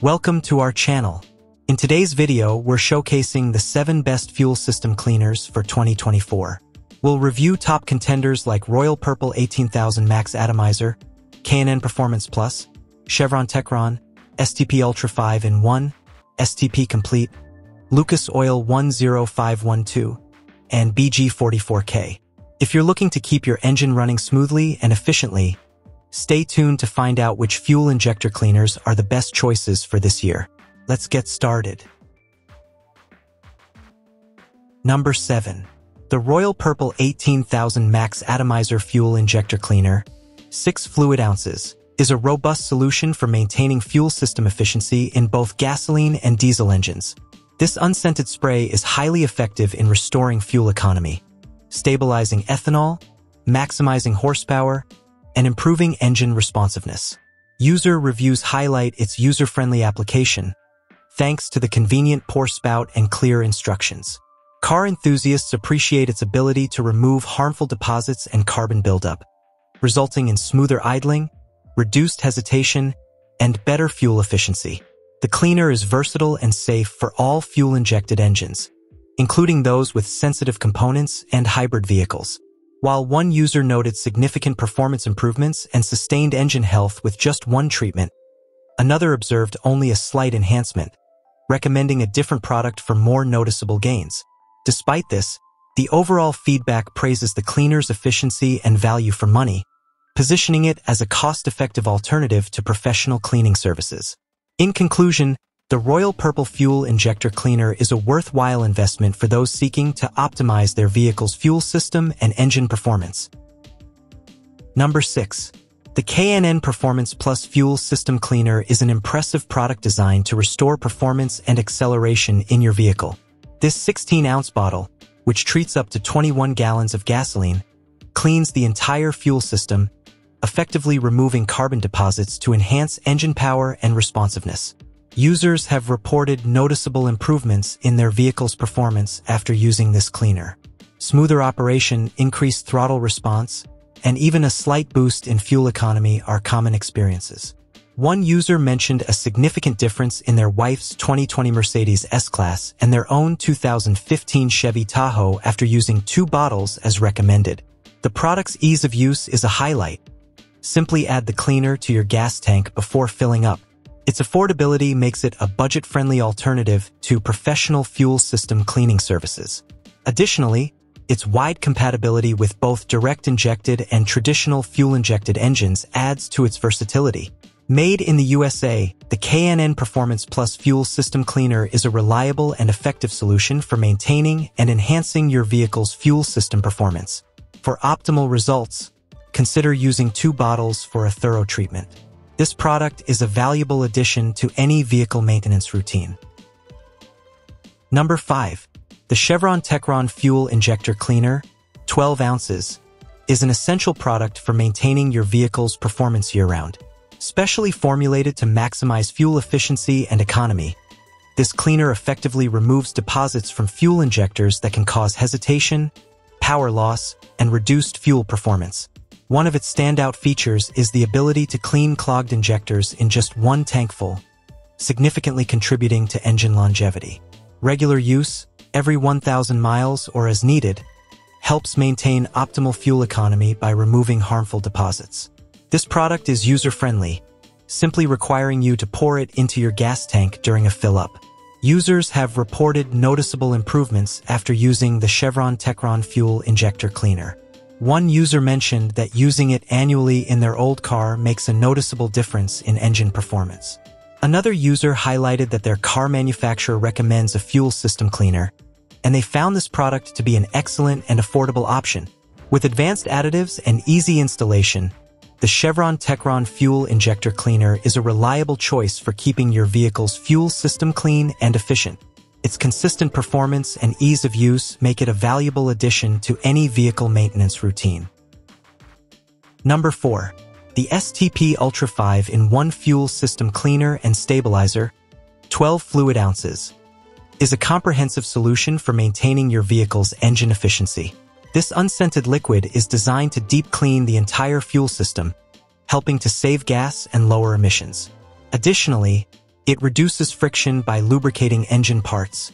Welcome to our channel. In today's video, we're showcasing the 7 best fuel system cleaners for 2024. We'll review top contenders like Royal Purple 18000 Max Atomizer, K&N Performance Plus, Chevron Techron, STP Ultra 5-in-1, STP Complete, Lucas Oil 10512, and BG44K. If you're looking to keep your engine running smoothly and efficiently, stay tuned to find out which fuel injector cleaners are the best choices for this year. Let's get started. Number 7. The Royal Purple 18000 Max Atomizer Fuel Injector Cleaner, 6 fluid ounces, is a robust solution for maintaining fuel system efficiency in both gasoline and diesel engines. This unscented spray is highly effective in restoring fuel economy, stabilizing ethanol, maximizing horsepower, and improving engine responsiveness. User reviews highlight its user-friendly application, thanks to the convenient pour spout and clear instructions. Car enthusiasts appreciate its ability to remove harmful deposits and carbon buildup, resulting in smoother idling, reduced hesitation, and better fuel efficiency. The cleaner is versatile and safe for all fuel-injected engines, including those with sensitive components and hybrid vehicles. While one user noted significant performance improvements and sustained engine health with just one treatment, another observed only a slight enhancement, recommending a different product for more noticeable gains. Despite this, the overall feedback praises the cleaner's efficiency and value for money, positioning it as a cost-effective alternative to professional cleaning services. In conclusion, the Royal Purple Fuel Injector Cleaner is a worthwhile investment for those seeking to optimize their vehicle's fuel system and engine performance. Number 6. The K&N Performance Plus Fuel System Cleaner is an impressive product designed to restore performance and acceleration in your vehicle. This 16-ounce bottle, which treats up to 21 gallons of gasoline, cleans the entire fuel system, effectively removing carbon deposits to enhance engine power and responsiveness. Users have reported noticeable improvements in their vehicle's performance after using this cleaner. Smoother operation, increased throttle response, and even a slight boost in fuel economy are common experiences. One user mentioned a significant difference in their wife's 2020 Mercedes S-Class and their own 2015 Chevy Tahoe after using 2 bottles as recommended. The product's ease of use is a highlight. Simply add the cleaner to your gas tank before filling up. Its affordability makes it a budget-friendly alternative to professional fuel system cleaning services. Additionally, its wide compatibility with both direct-injected and traditional fuel-injected engines adds to its versatility. Made in the USA, the K&N Performance Plus Fuel System Cleaner is a reliable and effective solution for maintaining and enhancing your vehicle's fuel system performance. For optimal results, consider using 2 bottles for a thorough treatment. This product is a valuable addition to any vehicle maintenance routine. Number 5. The Chevron Techron Fuel Injector Cleaner, 12 ounces, is an essential product for maintaining your vehicle's performance year-round. Specially formulated to maximize fuel efficiency and economy, this cleaner effectively removes deposits from fuel injectors that can cause hesitation, power loss, and reduced fuel performance. One of its standout features is the ability to clean clogged injectors in just one tankful, significantly contributing to engine longevity. Regular use, every 1,000 miles or as needed, helps maintain optimal fuel economy by removing harmful deposits. This product is user-friendly, simply requiring you to pour it into your gas tank during a fill-up. Users have reported noticeable improvements after using the Chevron Techron Fuel Injector Cleaner. One user mentioned that using it annually in their old car makes a noticeable difference in engine performance. Another user highlighted that their car manufacturer recommends a fuel system cleaner, and they found this product to be an excellent and affordable option. With advanced additives and easy installation, the Chevron Techron Fuel Injector Cleaner is a reliable choice for keeping your vehicle's fuel system clean and efficient. Its consistent performance and ease of use make it a valuable addition to any vehicle maintenance routine. Number 4. The STP Ultra 5-in-1 Fuel System Cleaner and Stabilizer, 12 fluid ounces, is a comprehensive solution for maintaining your vehicle's engine efficiency. This unscented liquid is designed to deep clean the entire fuel system, helping to save gas and lower emissions. Additionally, It reduces friction by lubricating engine parts,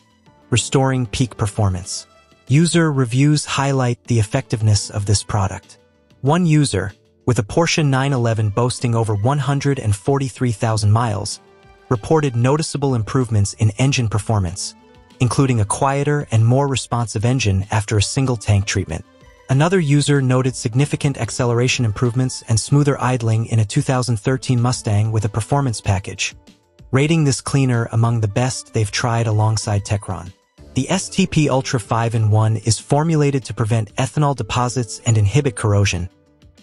restoring peak performance. User reviews highlight the effectiveness of this product. One user, with a Porsche 911 boasting over 143,000 miles, reported noticeable improvements in engine performance, including a quieter and more responsive engine after a single tank treatment. Another user noted significant acceleration improvements and smoother idling in a 2013 Mustang with a performance package, rating this cleaner among the best they've tried alongside Techron. The STP Ultra 5-in-1 is formulated to prevent ethanol deposits and inhibit corrosion,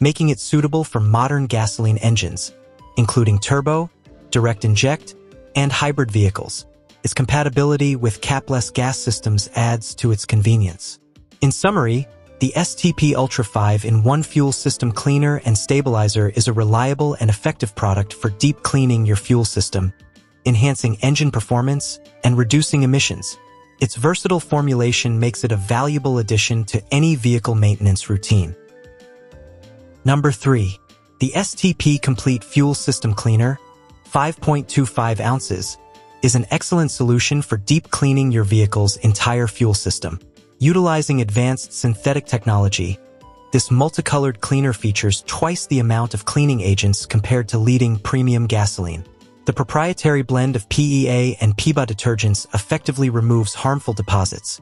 making it suitable for modern gasoline engines, including turbo, direct inject, and hybrid vehicles. Its compatibility with capless gas systems adds to its convenience. In summary, the STP Ultra 5-in-1 fuel system cleaner and stabilizer is a reliable and effective product for deep cleaning your fuel system, enhancing engine performance and reducing emissions. Its versatile formulation makes it a valuable addition to any vehicle maintenance routine. Number 3. The STP Complete Fuel System Cleaner, 5.25 ounces, is an excellent solution for deep cleaning your vehicle's entire fuel system. Utilizing advanced synthetic technology, this multicolored cleaner features twice the amount of cleaning agents compared to leading premium gasoline. The proprietary blend of PEA and PBA detergents effectively removes harmful deposits,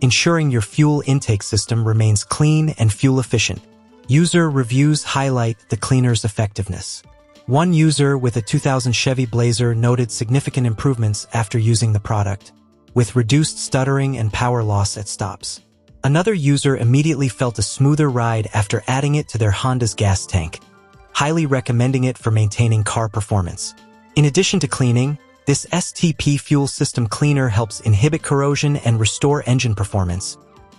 ensuring your fuel intake system remains clean and fuel efficient. User reviews highlight the cleaner's effectiveness. One user with a 2000 Chevy Blazer noted significant improvements after using the product, with reduced stuttering and power loss at stops. Another user immediately felt a smoother ride after adding it to their Honda's gas tank, highly recommending it for maintaining car performance. In addition to cleaning, this STP fuel system cleaner helps inhibit corrosion and restore engine performance,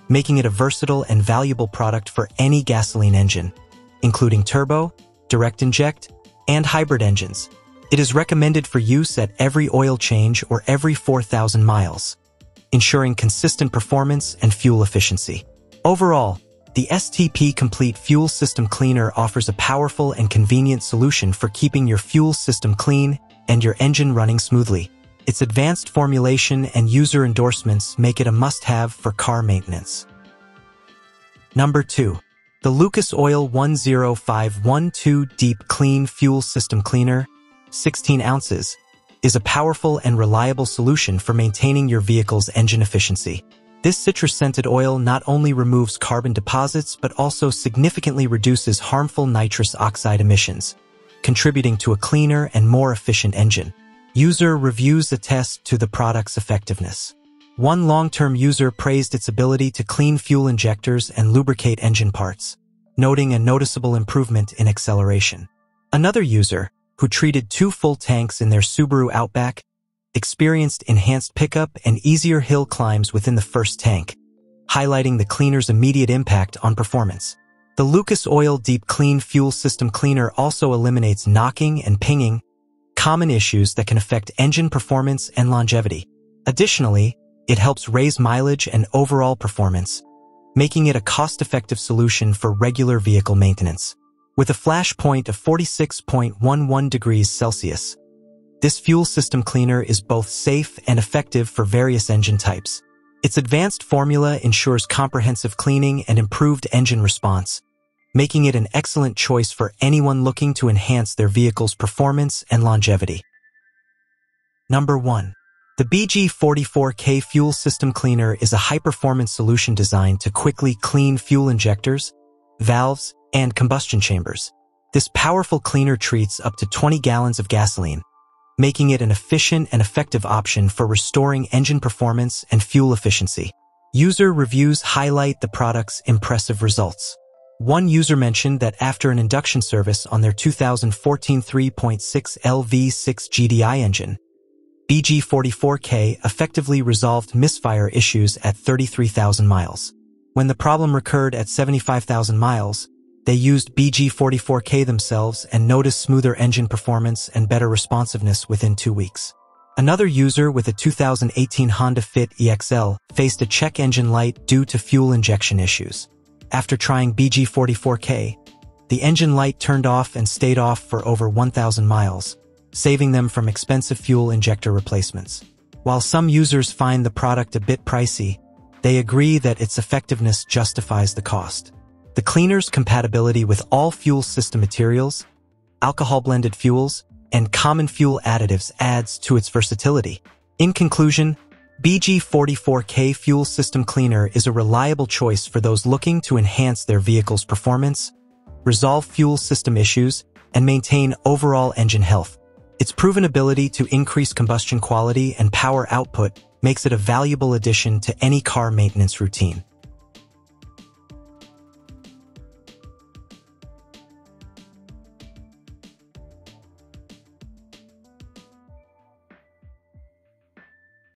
making it a versatile and valuable product for any gasoline engine, including turbo, direct inject, and hybrid engines. It is recommended for use at every oil change or every 4,000 miles, ensuring consistent performance and fuel efficiency. Overall, the STP Complete Fuel System Cleaner offers a powerful and convenient solution for keeping your fuel system clean and your engine running smoothly. Its advanced formulation and user endorsements make it a must-have for car maintenance. Number 2. The Lucas Oil 10512 Deep Clean Fuel System Cleaner, 16 ounces, is a powerful and reliable solution for maintaining your vehicle's engine efficiency. This citrus-scented oil not only removes carbon deposits but also significantly reduces harmful nitrous oxide emissions, contributing to a cleaner and more efficient engine. User reviews attest to the product's effectiveness. One long-term user praised its ability to clean fuel injectors and lubricate engine parts, noting a noticeable improvement in acceleration. Another user, who treated 2 full tanks in their Subaru Outback, experienced enhanced pickup and easier hill climbs within the first tank, highlighting the cleaner's immediate impact on performance. The Lucas Oil Deep Clean Fuel System Cleaner also eliminates knocking and pinging, common issues that can affect engine performance and longevity. Additionally, it helps raise mileage and overall performance, making it a cost-effective solution for regular vehicle maintenance. With a flash point of 46.11 degrees Celsius, this fuel system cleaner is both safe and effective for various engine types. Its advanced formula ensures comprehensive cleaning and improved engine response, making it an excellent choice for anyone looking to enhance their vehicle's performance and longevity. Number 1. The BG44K Fuel System Cleaner is a high-performance solution designed to quickly clean fuel injectors, valves, and combustion chambers. This powerful cleaner treats up to 20 gallons of gasoline, making it an efficient and effective option for restoring engine performance and fuel efficiency. User reviews highlight the product's impressive results. One user mentioned that after an induction service on their 2014 3.6 LV6 GDI engine, BG44K effectively resolved misfire issues at 33,000 miles. When the problem recurred at 75,000 miles, they used BG44K themselves and noticed smoother engine performance and better responsiveness within 2 weeks. Another user with a 2018 Honda Fit EXL faced a check engine light due to fuel injection issues. After trying BG44K, the engine light turned off and stayed off for over 1,000 miles, saving them from expensive fuel injector replacements. While some users find the product a bit pricey, they agree that its effectiveness justifies the cost. The cleaner's compatibility with all fuel system materials, alcohol-blended fuels, and common fuel additives adds to its versatility. In conclusion, BG44K Fuel System Cleaner is a reliable choice for those looking to enhance their vehicle's performance, resolve fuel system issues, and maintain overall engine health. Its proven ability to increase combustion quality and power output makes it a valuable addition to any car maintenance routine.